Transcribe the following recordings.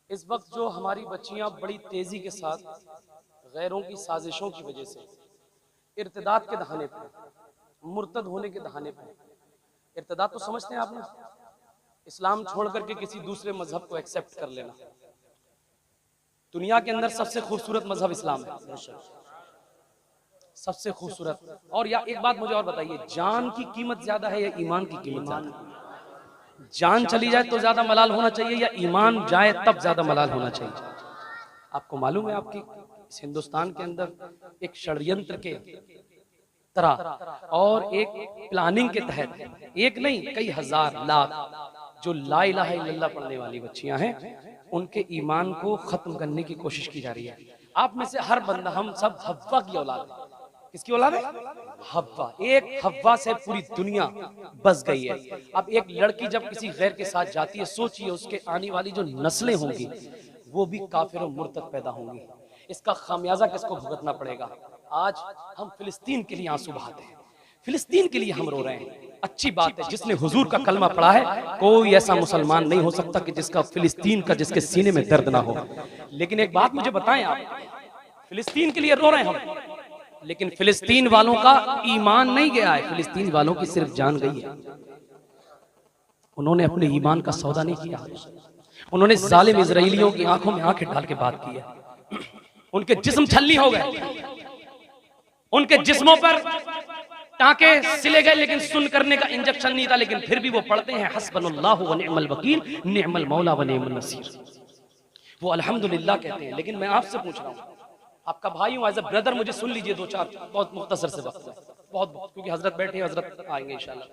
इस वक्त जो हमारी बच्चियां बड़ी तेजी के साथ गैरों की साजिशों की वजह से इर्तिदाद के दहाने पे, मुर्तद होने के दहाने पे, इर्तिदाद तो समझते हैं आप ना, इस्लाम छोड़ करके किसी दूसरे मजहब को एक्सेप्ट कर लेना। दुनिया के अंदर सबसे खूबसूरत मजहब इस्लाम है, सबसे खूबसूरत। और या एक बात मुझे और बताइए, जान की कीमत ज्यादा है या ईमान की कीमत ज्यादा? जान चली जाए तो ज्यादा मलाल होना चाहिए या ईमान जाए तब ज्यादा मलाल होना चाहिए? आपको मालूम है आपकी इस हिंदुस्तान के अंदर एक षड्यंत्र के तरह और एक प्लानिंग के तहत एक नहीं कई हजार लाख जो ला इलाहा इल्लल्लाह पढ़ने वाली बच्चियां हैं, उनके ईमान को खत्म करने की कोशिश की जा रही है। आप में से हर बंदा, हम सब हव्वा की औलाद है। किसकी औलाद है? हव्वा। एक हव्वा से पूरी दुनिया बस गई है। अब एक लड़की जब किसी गैर के साथ जाती है, सोचिए उसके आने वाली जो नस्लें होंगी वो भी काफिर और मुर्तद पैदा होंगी। इसका खामियाजा किसको भुगतना पड़ेगा? आज हम फिलिस्तीन के लिए आंसू बहाते हैं, फिलिस्तीन के लिए हम रो रहे हैं। अच्छी बात है, जिसने हुजूर का कलमा पढ़ा है, कोई ऐसा मुसलमान नहीं हो सकता कि जिसका फिलिस्तीन का, जिसके सीने में दर्द ना हो। लेकिन एक बात मुझे बताएं, आप फिलिस्तीन के लिए रो रहे हैं हम, लेकिन फिलिस्तीन वालों का ईमान नहीं गया है, फिलिस्तीन वालों की सिर्फ जान गई है। उन्होंने अपने ईमान का सौदा नहीं किया, उन्होंने जालिम इजराइलियों की आंखों में आंखें डाल के बात की है। उनके जिस्म छलनी हो गए, उनके जिस्मों पर टांके सिले गए, लेकिन सुन करने का इंजेक्शन नहीं था, लेकिन फिर भी वो पढ़ते हैं हस्बुनल्लाहु व निअमल वकील, निअमल मौला व निअमल नसीर। वो अल्हम्दुलिल्लाह कहते हैं। लेकिन मैं आपसे पूछ रहा हूं, आपका भाई हूं, एज अ ब्रदर, मुझे सुन लीजिए दो चार बहुत मुख्तसर से वक्त है, बहुत, क्योंकि हजरत बैठे, हजरत आएंगे इंशाल्लाह।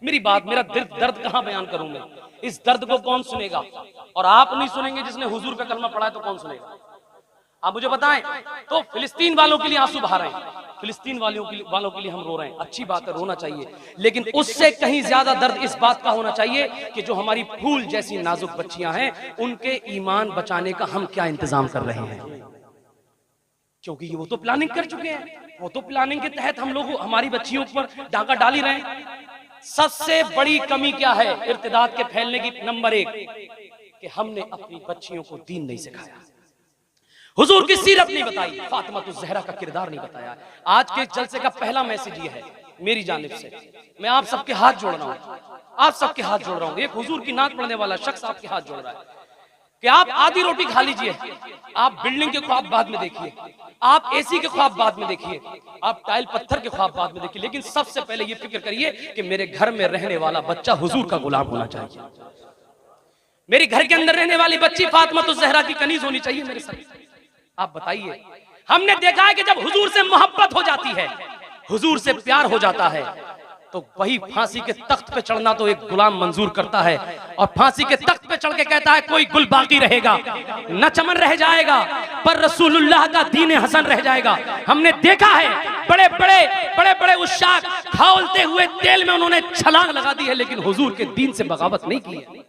मेरी बात, मेरा दर्द कहां बयान करूं मैं? इस दर्द को कौन सुनेगा? और आप नहीं सुनेंगे, जिसने हुजूर का कलमा पढ़ा है तो कौन सुनेगा? आप मुझे बताएं। तो फिलिस्तीन वालों के लिए आंसू बहा रहे हैं, फिलिस्तीन वालों के लिए हम रो रहे हैं। अच्छी बात है, रोना चाहिए, लेकिन उससे कहीं ज्यादा दर्द इस बात का होना चाहिए कि जो हमारी फूल जैसी नाजुक बच्चियां हैं, उनके ईमान बचाने का हम क्या इंतजाम कर रहे हैं? क्योंकि वो तो प्लानिंग कर चुके हैं, वो तो प्लानिंग के तहत हम लोग हमारी बच्चियों पर डाका डाल ही रहे हैं। सबसे बड़ी कमी क्या है इर्तिदाद के फैलने की? नंबर एक, कि हमने अपनी बच्चियों को दीन नहीं सिखाया, हुजूर की सीरत नहीं बताई, फातिमा ज़हरा का किरदार नहीं बताया। आज के जलसे का पहला मैसेज ये है मेरी जानिब से, मैं आप सबके हाथ जोड़ रहा हूं, आप सबके हाथ जोड़ रहा हूं। एक हुजूर की नात पढ़ने वाला शख्स आपके हाथ जोड़ रहा है कि आप आधी रोटी खा लीजिए, आप बिल्डिंग के ख्वाब बाद में देखिए, आप एसी के ख्वाब बाद में देखिए, आप टाइल पत्थर के ख्वाब बाद में देखिए, लेकिन सबसे पहले ये फिक्र करिए कि मेरे घर में रहने वाला बच्चा हुजूर का गुलाम होना चाहिए, मेरे घर के अंदर रहने वाली बच्ची फातिमा ज़हरा की कनीज होनी चाहिए मेरे साथ। आप बताइए, हमने देखा है कि जब हुजूर से मोहब्बत हो जाती है, हुजूर से प्यार हो जाता है, तो वही फांसी के तख्त पे चढ़ना तो एक गुलाम मंजूर करता है, और फांसी के तख्त पे चढ़ के कहता है कोई गुल बाकी रहेगा, न चमन रह जाएगा, पर रसूलुल्लाह का दीन हसन रह जाएगा। हमने देखा है बड़े बड़े उशाक खौलते हुए तेल में उन्होंने छलांग लगा दी है, लेकिन हुजूर के दीन से बगावत नहीं की है।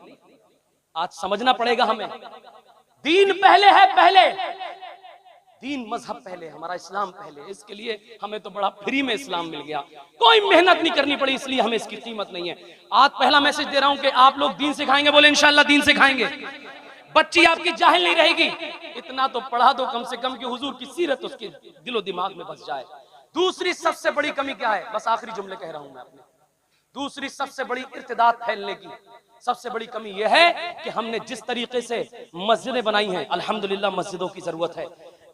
आज समझना पड़ेगा हमें, दीन पहले है, पहले दीन मजहब पहले, हमारा इस्लाम पहले। इसके लिए हमें तो बड़ा फ्री में इस्लाम मिल गया, कोई मेहनत नहीं करनी पड़ी, इसलिए हमें इसकी कीमत नहीं है। आज पहला मैसेज दे रहा हूं कि आप लोग दीन सिखाएंगे, बोले इंशाल्लाह दीन सिखाएंगे। बच्ची आपकी जाहिल नहीं रहेगी, इतना तो पढ़ा दो कम से कम कि हुजूर की सीरत उसके दिलो दिमाग में बस जाए। दूसरी सबसे बड़ी कमी क्या है? बस आखिरी जुमले कह रहा हूं मैं अपने। दूसरी सबसे बड़ी इर्तिदाद फैलने की सबसे बड़ी कमी यह है कि हमने जिस तरीके से मस्जिदें बनाई हैं, अल्हम्दुलिल्लाह मस्जिदों की जरूरत है,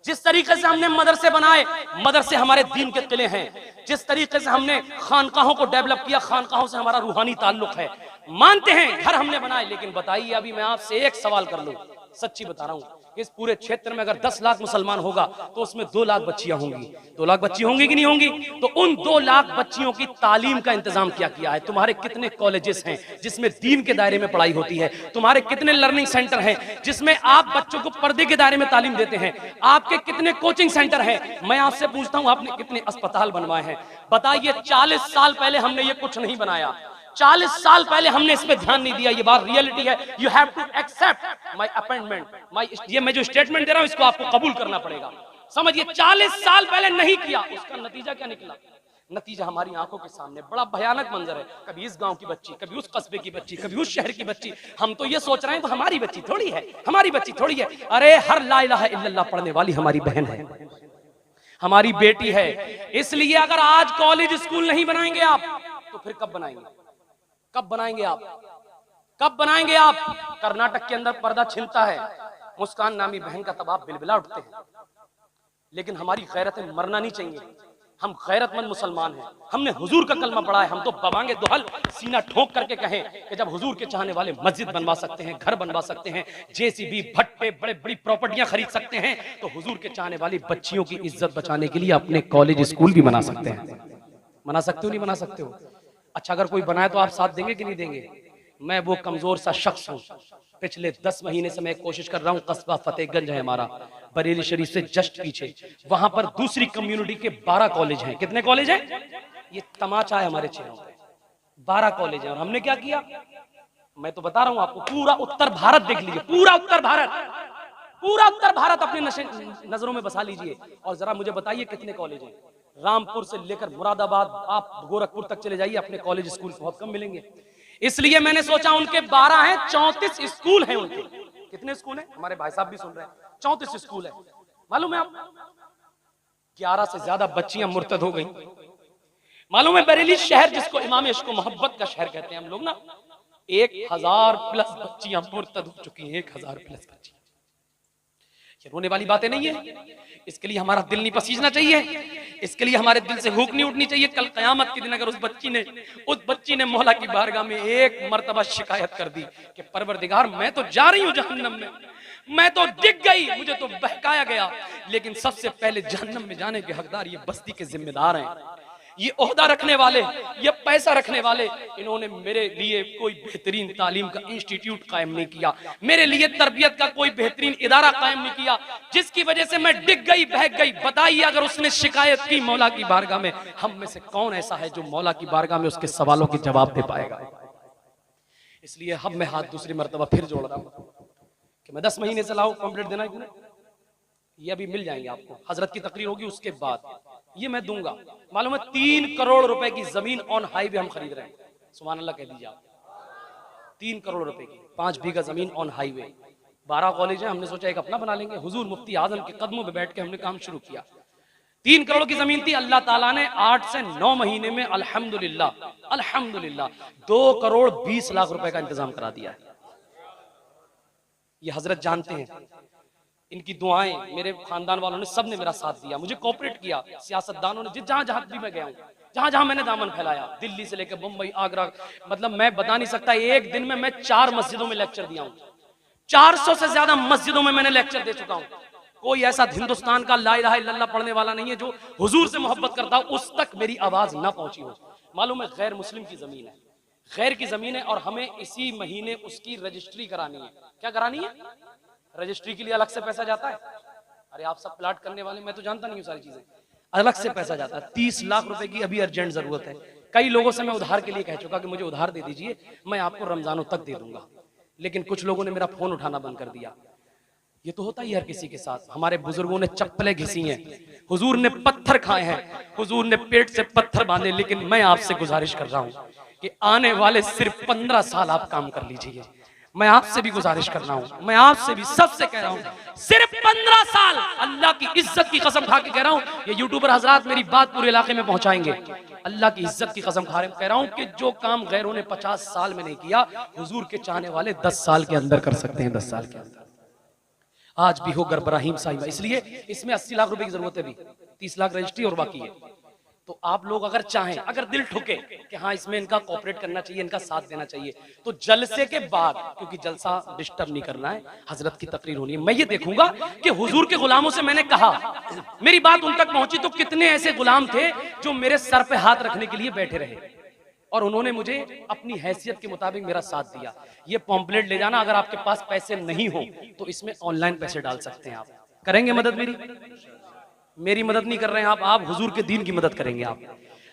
जिस तरीके से हमने मदरसे बनाए, मदरसे हमारे दीन के किले हैं, जिस तरीके से हमने खानकाहों को डेवलप किया, खानकाहों से हमारा रूहानी ताल्लुक है, मानते हैं घर हमने बनाए, लेकिन बताइए, अभी मैं आपसे एक सवाल कर लूं, सच्ची बता रहा हूं, इस पूरे क्षेत्र में अगर 10 लाख मुसलमान होगा तो उसमें 2 लाख बच्चियां होंगी। 2 लाख बच्ची होंगी कि नहीं होंगी? तो उन 2 लाख बच्चियों की तालीम का इंतजाम क्या किया है? तुम्हारे कितने कॉलेजेस हैं जिसमें दीन के दायरे में पढ़ाई होती है? तुम्हारे कितने लर्निंग सेंटर हैं जिसमें आप बच्चों को पर्दे के दायरे में तालीम देते हैं? आपके कितने कोचिंग सेंटर हैं? मैं आपसे पूछता हूं, आपने कितने अस्पताल बनवाए हैं? बताइए, 40 साल पहले हमने ये कुछ नहीं बनाया, 40 साल पहले हमने इस पे ध्यान नहीं दिया। ये बात रियलिटी है, you have to accept my appointment, ये मैं जो स्टेटमेंट दे रहा हूं इसको आपको कबूल करना पड़ेगा। समझिए, 40 साल पहले नहीं किया, उसका नतीजा क्या निकला? नतीजा हमारी आंखों के सामने, बड़ा भयानक मंजर है। कभी इस गांव की बच्ची, कभी उस कस्बे की बच्ची, कभी उस शहर की बच्ची। हम तो ये सोच रहे हैं वो हमारी बच्ची थोड़ी है, हमारी बच्ची थोड़ी है। अरे हर ला इलाहा इल्लल्लाह पढ़ने वाली हमारी बहन है, हमारी बेटी है। इसलिए अगर आज कॉलेज स्कूल नहीं बनाएंगे आप, तो फिर कब बनाएंगे? कब बनाएंगे आप? कब बनाएंगे आप? कर्नाटक के अंदर पर्दा छिनता है, मुस्कान नामी बहन का तब आप बिलबिला उठते हैं। लेकिन हमारी गैरतें मरना नहीं चाहिए। हम गैरतमंद मुसलमान हैं, हमने हुजूर का कलमा पढ़ा है। हम तो बवांगे दुहल सीना ठोक करके कहें कि जब हुजूर के चाहने वाले मस्जिद बनवा सकते हैं, घर बनवा सकते हैं, जेसीबी भट्टे बड़े बड़ी प्रॉपर्टियां खरीद सकते हैं, तो हुजूर के चाहने वाली बच्चियों की इज्जत बचाने के लिए अपने कॉलेज स्कूल भी बना सकते हैं। बना सकते हो नहीं बना सकते हो? अच्छा, अगर कोई बनाए तो आप साथ देंगे कि नहीं देंगे? मैं वो कमजोर सा शख्स हूं, पिछले 10 महीने से मैं कोशिश कर रहा हूं, कस्बा फतेहगंज है हमारा, बरेली शरीफ से जस्ट पीछे, वहां पर दूसरी कम्युनिटी के 12 कॉलेज हैं। कितने कॉलेज हैं? ये तमाचा है हमारे चेहरों पे, 12 कॉलेज हैं। और हमने क्या किया? मैं तो बता रहा हूं आपको, पूरा उत्तर भारत देख लीजिए, पूरा उत्तर भारत, पूरा उत्तर भारत अपने नजरों में बसा लीजिए और जरा मुझे बताइए कितने कॉलेज हैं। रामपुर से लेकर मुरादाबाद, आप गोरखपुर तक चले जाइए, अपने कॉलेज स्कूल बहुत कम मिलेंगे। इसलिए मैंने सोचा उनके 12 हैं, 34 स्कूल हैं उनके। कितने स्कूल हैं? हमारे भाई साहब भी सुन रहे हैं, 34 स्कूल है। मालूम है आप, 11 से ज्यादा बच्चियां मुर्तद हो गई। मालूम है बरेली शहर, जिसको इमाम इश्क मोहब्बत का शहर कहते हैं हम लोग ना, 1000 प्लस बच्चियां मुर्तद हो चुकी हैं। 1000 प्लस बच्चियां। ये रोने वाली बातें नहीं है। इसके लिए हमारा दिल नहीं पसीजना चाहिए, इसके लिए हमारे दिल से भूख नहीं उठनी चाहिए। कल कयामत के दिन अगर उस बच्ची ने मौला की बारगाह में एक मर्तबा शिकायत कर दी कि परवरदिगार मैं तो जा रही हूं जहन्नम में, मैं तो डिग गई, मुझे तो बहकाया गया, लेकिन सबसे पहले जहन्नम में जाने के हकदार ये बस्ती के जिम्मेदार हैं, ये ओहदा रखने वाले, ये पैसा रखने वाले। इन्होंने मेरे लिए कोई बेहतरीन तालीम का इंस्टीट्यूट कायम नहीं किया, मेरे लिए तरबियत का कोई बेहतरीन इदारा कायम नहीं किया, जिसकी वजह से मैं डिग गई, बहक गई। बताइए अगर उसने शिकायत की मौला की बारगाह में, हम में से कौन ऐसा है जो मौला की बारगाह में उसके सवालों के जवाब दे पाएगा? इसलिए अब मैं हाथ दूसरी मर्तबा फिर जोड़ रहा हूं कि मैं 10 महीने से लाऊं, कंप्लीट देना है, ये अभी मिल जाएंगे आपको। हजरत की तकरीर होगी उसके बाद ये मैं दूंगा। मालूम है 3 करोड़ रुपए की जमीन ऑन हाईवे हम खरीद रहे हैं। सुभान अल्लाह कह दीजिए आप। 3 करोड़ रुपए की 5 बीघा जमीन ऑन हाईवे, 12 कॉलेज है। हमने सोचा एक अपना बना लेंगे। हुजूर मुफ्ती आजम के कदमों पे बैठ के हमने काम शुरू किया। 3 करोड़ की जमीन थी, अल्लाह ताला ने 8 से 9 महीने में अल्हम्दुलिल्लाह अल्हम्दुलिल्लाह 2 करोड़ 20 लाख रुपए का इंतजाम करा दिया है। ये हजरत जानते हैं, इनकी दुआएं, मेरे खानदान वालों ने, सब ने मेरा साथ दिया, मुझे कोऑपरेट किया। सियासतदानों ने, जहां जहां भी मैं गया हूं, जहां जहां मैंने दामन फैलाया, दिल्ली से लेकर मुंबई, आगरा, मतलब मैं बता नहीं सकता, एक दिन में मैं 4 मस्जिदों में लेक्चर दिया हूं। 400 से ज्यादा मस्जिदों में मैंने लेक्चर दे चुका हूं। कोई ऐसा हिंदुस्तान का ला इलाहा इल्लल्लाह पढ़ने वाला नहीं है जो हुजूर से मोहब्बत करता हो, उस तक मेरी आवाज ना पहुंची हो। मालूम है गैर मुस्लिम की जमीन है, गैर की जमीन है, और हमें इसी महीने उसकी रजिस्ट्री करानी है। क्या करानी है? रजिस्ट्री के लिए अलग से पैसा जाता है। अरे आप सब प्लाट करने वाले, मैं तो जानता नहीं हूँ सारी चीजें, अलग से पैसा जाता है। 30 लाख रुपए की अभी अर्जेंट जरूरत है। कई लोगों से मैं उधार के लिए कह चुका कि मुझे उधार दे दीजिए, मैं आपको रमजानों तक दे दूंगा, लेकिन कुछ लोगों ने मेरा फोन उठाना बंद कर दिया। ये तो होता ही हर किसी के साथ। हमारे बुजुर्गों ने चप्पलें घिसी हैं, हुजूर ने पत्थर खाए हैं, हुजूर ने पेट से पत्थर बांधे, लेकिन मैं आपसे गुजारिश कर रहा हूं कि आने वाले सिर्फ 15 साल आप काम कर लीजिए। मैं आपसे भी गुजारिश कर रहा हूं, मैं आपसे भी, सबसे कह रहा हूं, सिर्फ 15 साल, अल्लाह की इज्जत की कसम खा के कह रहा हूं। ये यूट्यूबर हजरात मेरी बात पूरे इलाके में पहुंचाएंगे। अल्लाह की इज्जत की कसम खा कह रहा हूं कि जो काम गैरों ने 50 साल में नहीं किया, हुजूर के चाहने वाले 10 साल के अंदर कर सकते हैं। 10 साल के अंदर आज भी हो गरबराहीम साहिबा। इसलिए इसमें 80 लाख रुपए की जरूरत है, भी 30 लाख रजिस्ट्री और बाकी है। तो आप लोग अगर चाहें, अगर दिल ठुके कि हाँ इसमें इनका कोऑपरेट करना चाहिए, इनका साथ देना चाहिए, तो जलसे के बाद, क्योंकि जलसा डिस्टर्ब नहीं करना है, हजरत की तकरीर होनी है, मैं ये देखूंगा कि हुजूर के गुलामों से मैंने कहा, मेरी बात उन तक पहुंची, तो कितने ऐसे गुलाम थे जो मेरे सर पे हाथ रखने के लिए बैठे रहे और उन्होंने मुझे अपनी हैसियत के मुताबिक मेरा साथ दिया। ये पॉम्पलेट ले जाना, अगर आपके पास पैसे नहीं हो तो इसमें ऑनलाइन पैसे डाल सकते हैं। आप करेंगे मदद मेरी मदद नहीं कर रहे हैं आप हुजूर के दीन की मदद करेंगे आप,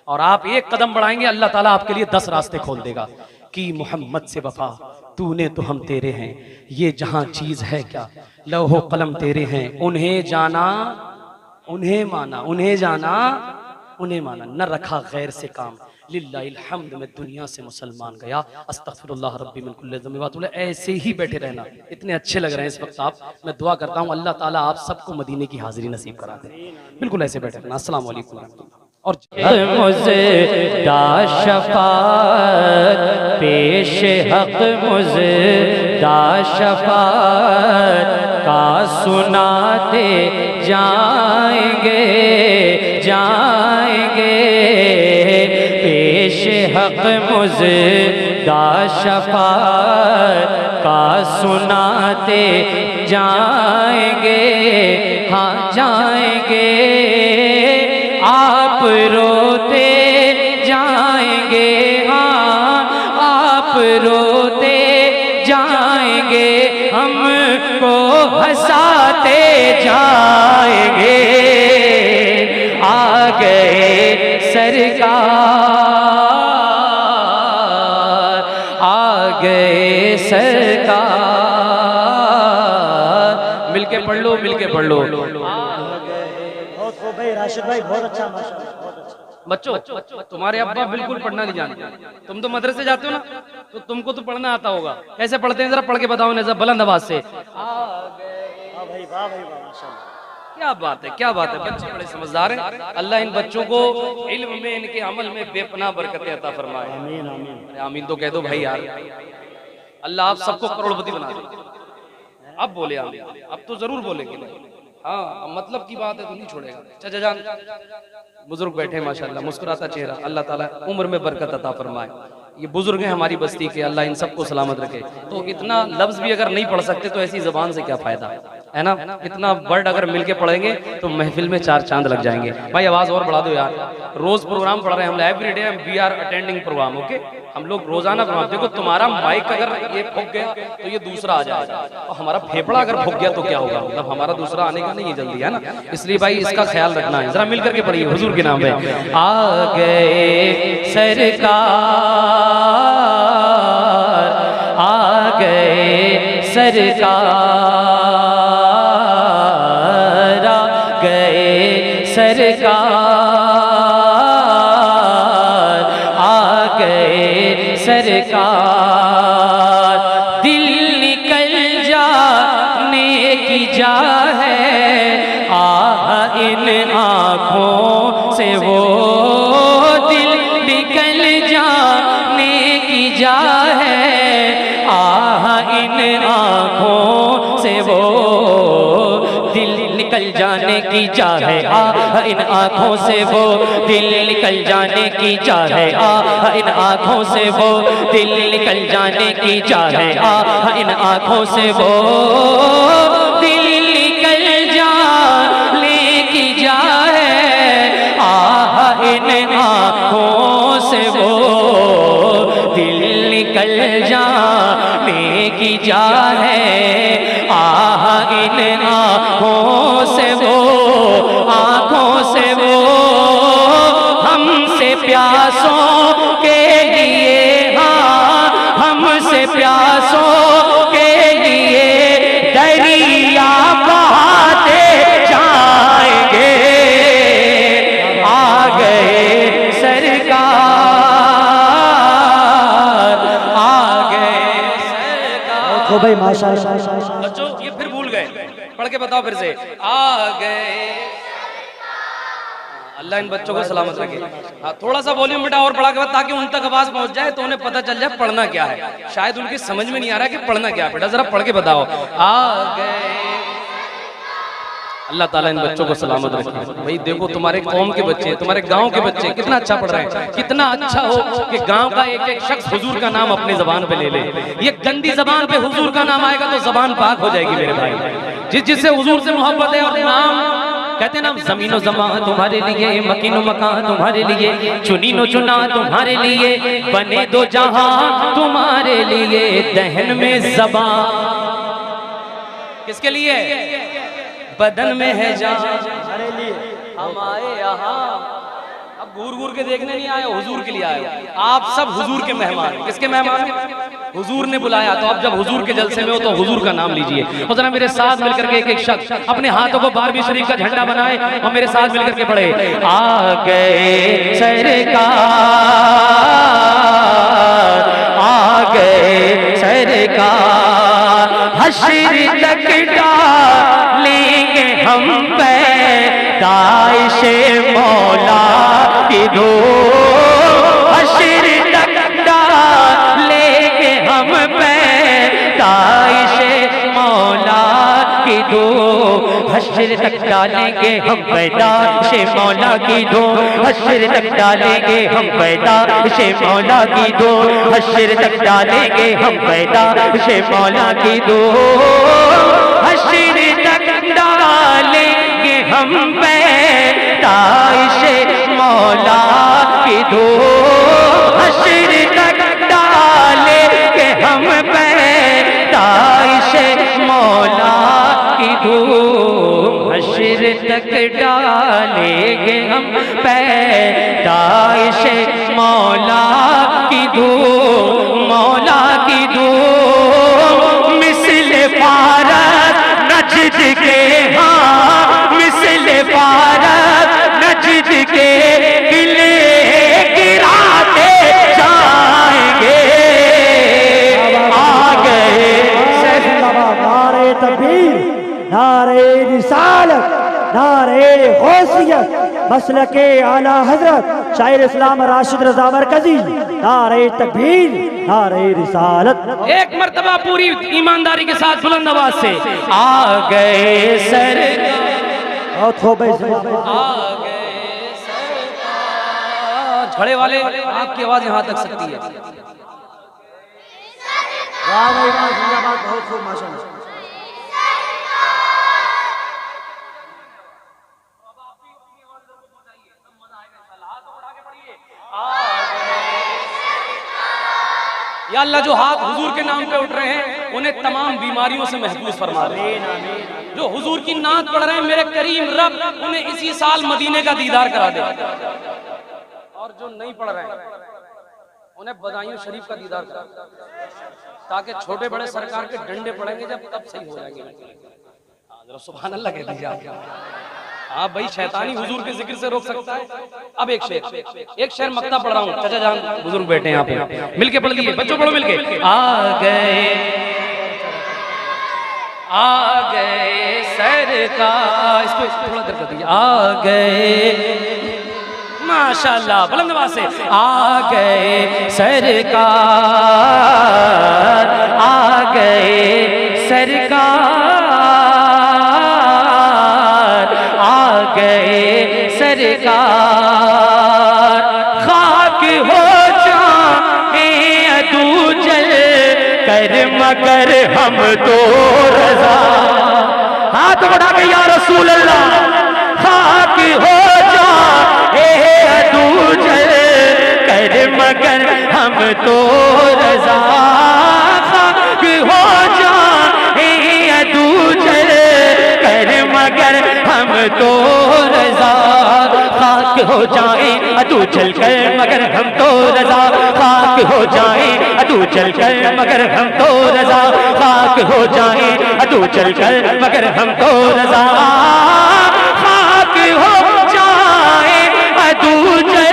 और आप एक कदम बढ़ाएंगे, अल्लाह ताला आपके लिए 10 रास्ते खोल देगा। कि मोहम्मद से वफा तूने तो हम तेरे हैं, ये जहां चीज है क्या, लौहो कलम तेरे हैं, उन्हें जाना उन्हें माना, उन्हें जाना उन्हें माना, न रखा गैर से काम। लिल्लाहिल हम्द, मैं दुनिया से मुसलमान गया। अस्तगफिरुल्लाह रब्बी मिन कुल्लि ज़ंब। बोले ऐसे ही बैठे रहना, इतने अच्छे लग रहे हैं इस वक्त आप। मैं दुआ करता हूँ अल्लाह ताला आप सबको मदीने की हाजिरी नसीब करा दे। बिल्कुल ऐसे बैठे रहना। अस्सलाम वालेकुम। और मुझे दा शफात पेश हक मुझे दा शफात का सुनाते जाएंगे जाएंगे। पेश हक मुझे दा शफात का सुनाते जाएंगे। हाँ जाएंगे, आप रोते जाएंगे। हाँ आप रोते जाएंगे, हमको हंसाते जाएंगे। आ गए सरकार, आ गए सरकार। मिलके पढ़ लो, मिलके पढ़ लो। बहुत खूब भाई, राशिद भाई बहुत अच्छा, माशाल्लाह बहुत अच्छा। बच्चों, तुम्हारे अब्बा बिल्कुल पढ़ना नहीं जानते। तुम तो मदरसे जाते हो ना, तो तुमको तो पढ़ना आता होगा। कैसे पढ़ते हैं जरा पढ़ के बताओ ना, जरा बुलंद आवाज से। वाह भाई वाह भाई वाह, माशाल्लाह। क्या बात है, क्या बात है। बच्चे बड़े समझदार हैं। अल्लाह इन बच्चों को इल्म में, इनके अमल में बेपनाह बरकतें अता फरमाए। आमीन आमीन। अरे आमीन तो कह दो भाई यार। अल्लाह आप सबको करोड़पति बना दे। अब बोले आमीन, अब तो जरूर बोलेंगे। हाँ मतलब की बात है तो नहीं छोड़ेगा। चाचा जान बुजुर्ग बैठे माशाल्लाह, मुस्कुराता चेहरा। अल्लाह ताला उम्र में बरकत अता फरमाए। ये बुजुर्ग हैं हमारी बस्ती के, अल्लाह इन सबको सलामत रखे। तो इतना लफ्ज भी अगर नहीं पढ़ सकते तो ऐसी जबान से क्या फायदा है ना। इतना वर्ड अगर मिलके पढ़ेंगे तो महफिल में 4 चांद लग जाएंगे। भाई आवाज और बढ़ा दो यार। रोज प्रोग्राम पढ़ रहे हैं हम, every day we are attending programme. Okay, हम लोग रोजाना प्रोग्राम। देखो तुम्हारा माइक अगर ये फूक गया तो ये दूसरा आ जाएगा, और हमारा फेफड़ा अगर फूक गया तो क्या होगा। मतलब हमारा दूसरा आने का नहीं है जल्दी, है ना। इसलिए भाई इसका ख्याल रखना है। जरा मिल करके पढ़िए हुजूर के नाम पे। आ गए सरकार, आ गए सरकार, आ गए सरकार, आ गए सरकार। दिल निकल जाने की जा है, आह इन आँखों से वो दिल निकल जाने की जा है, आह इन आँखों से वो दिल निकल जाने की जा है, आह इन आँखों से वो दिल निकल जाने की जा है, आह इन आँखों से वो दिल निकल जाने की जा है, आह इन आँखों से वो दिल निकल जाने की जा है, आह इन आँखों से वो दिल निकल जाने की जा है, आह इन आँखों से वो हमसे प्यासों के लिए, हाँ हमसे प्यासों के लिए दरिया बहाते जाएंगे। आ गए सरकार, आ गए सरकार। खूब भाई माशाल्लाह। बच्चों ये फिर भूल गए, पढ़ के बताओ फिर से। आ गए। अल्लाह इन बच्चों को सलामत रखे। हाँ थोड़ा सा वॉल्यूम बेटा और बढ़ा के बता, ताकि उन तक आवाज पहुंच जाए तो उन्हें पता चल जाए पढ़ना क्या है। शायद उनकी समझ में नहीं आ रहा कि पढ़ना क्या है। बेटा जरा पढ़ के बताओ। आ गए। अल्लाह ताला इन बच्चों को सलामत रखे। भाई देखो तुम्हारे कौम के बच्चे, तुम्हारे गांव के बच्चे कितना अच्छा पढ़ रहे हैं। कितना अच्छा हो कि गांव का एक एक शख्स हुजूर का नाम अपनी जबान पे ले ले। ये गंदी जबान पे हुजूर का नाम आएगा तो जबान पाक हो जाएगी मेरे भाई। जिससे हुजूर से मोहब्बत है और नाम कहते ना, जमीनो जमा तुम्हारे लिए, मकीनो मकान तुम्हारे लिए, चुनीनो चुना तुम्हारे लिए, बने दो जहां तुम्हारे लिए, दहन में ज़बान किसके लिए? बदन में है जान हमारे लिए। हमारे यहाँ। अब घूर घूर के देखने नहीं आए, हुजूर के लिए आए हो। आप सब हुजूर के मेहमान हैं। किसके मेहमान हैं? हुजूर ने बुलाया, तो अब जब हुजूर के जलसे में हो तो हुजूर का नाम लीजिए। और जरा मेरे साथ मिलकर के एक एक शख्स अपने हाथों को बारहवीं शरीफ का झंडा बनाए और मेरे साथ मिलकर के पढ़े, आ गए सरकार, आ गए सरकार, हश्र तक डालेंगे हम पे दाइशे मौला की दो, हश्र तक डालेंगे हम पे दाइशे मौला की दो, हश्र तक डालेंगे हम पैदाइशे मौला की दो, हश्र तक डालेंगे हम पैदाइशे मौला की दो, हश्र तक डालेंगे हम पैदाइशे मौला की दो, हश्र तक डालेंगे हम पैदाइशे मौला की दो, हश्र तक डालेंगे हम पैदाइशे मौला की दो, हश्र तक डालेंगे हम पैदाइशे मौला की दो, मौला की दो, मिस्ल फारत नजद के, हाँ मिस्ल फारत नजद के किले गिराते जाएंगे, आ गए नारे तकबीर, नारे रिसालत, नारे गौसियत, मसलके आला हजरत शायर इस्लाम राशिद रज़ा मरकजी, नारे तकबीर, नारे रिसालत। एक मर्तबा पूरी ईमानदारी के साथ बुलंद आवाज से, आ गए सरकार, बहुत हो गए आ गए सरकार। झड़े वाले आपकी आवाज यहां तक सकती है। वाह भाई वाह, जिंदाबाद, बहुत खूब माशाल्लाह। या अल्लाह, जो हाथ हुजूर के नाम पे उठ रहे हैं उन्हें तमाम बीमारियों से महफूज फरमा दे। जो हुजूर की नात पढ़ रहे हैं मेरे करीम रब उन्हें इसी साल मदीने का दीदार करा दे, और जो नहीं पढ़ रहे हैं उन्हें बदायूं शरीफ का दीदार करा दे, ताकि छोटे बड़े सरकार के डंडे पड़ेंगे जब तब सही हो जाएंगे। सुभान अल्लाह कह दीजिए आप। हाँ भाई, शैतानी हुजूर के जिक्र से रोक सकता है। अब एक शेर मक्ता पढ़ रहा हूँ, चाचा जान बुजुर्ग बैठे हैं यहाँ पे, मिलके पढ़ लीजिए, बच्चों पढ़ो मिलके। आ गए सरकार, इसको थोड़ा देर कर दीजिए। आ गए माशाल्लाह, बुलंद आवाज से, आ गए सरकार, आ गए सरकार, आ गए सरकार, खाक हो जाए अदू जल कर मगर हम तो रजा, हाथ बढ़ा के या रसूल अल्लाह, खाक हो जाए अदू जल कर मगर हम तो रजा, खाक हो जाए अदू जल कर मगर हम तो रजा, खाक हो जाए अदू जल कर मगर हम तो रजा, खाक हो जाए अदू जल कर मगर हम तो रजा, खाक हो जाए अदू जल कर मगर हम तो रजा, खाक हो जाए अदू जल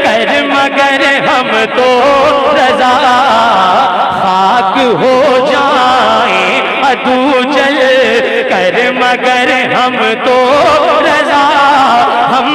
कर मगर हम तो रजा, खाक हो जाए अदू जल कर मगर हम तो रजा, हम